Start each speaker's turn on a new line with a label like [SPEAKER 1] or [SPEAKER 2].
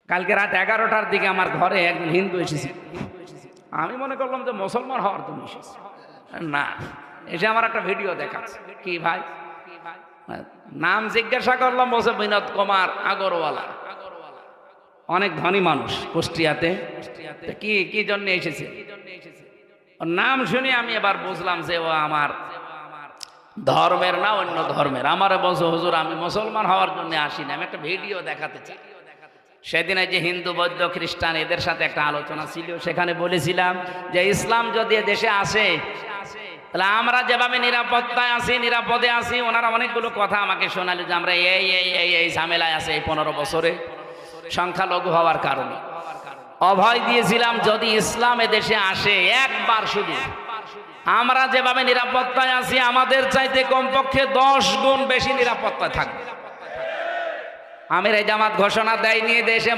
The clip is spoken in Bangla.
[SPEAKER 1] কালকে রাত 11টার দিকে আমার ঘরে একজন হিন্দু এসেছিল। আমি মনে করলাম যে মুসলমান হওয়ার জন্য এসেছে, না, এসে আমার একটা ভিডিও দেখাচ্ছে। কি ভাই নাম জিজ্ঞাসা করলাম, বলছে বিনোদ কুমার আগরওয়ালা, অনেক ধনী মানুষ কুষ্টিয়াতে। কি কি জন্য এসেছে ওর নাম শুনে আমি এবার বুঝলাম যে ও আমার ধর্মের না অন্য ধর্মের। আমার বলছে হুজুর আমি মুসলমান হওয়ার জন্য আসিনি, আমি একটা ভিডিও দেখাতে চাই। সেদিন যে হিন্দু বৌদ্ধ খ্রিস্টান এদের সাথে একটা আলোচনা ছিল, সেখানে বলেছিলাম যে ইসলাম যদি দেশে আসে তাহলে আমরা যেভাবে নিরাপত্তায় আছি, নিরাপদে আছি, ওনারা অনেকগুলো কথা আমাকে শোনালো যে আমরা এই এই এই এই ঝামেলায় আছে এই 15 বছরে সংখ্যালঘু হওয়ার কারণে। অভয় দিয়েছিলাম যদি ইসলাম দেশে আসে একবার শুধু, আমরা যেভাবে নিরাপত্তায় আছি আমাদের চাইতে কমপক্ষে 10 গুণ বেশি নিরাপত্তা থাকবে। আমির জামাত ঘোষণা দেয়নি দেশে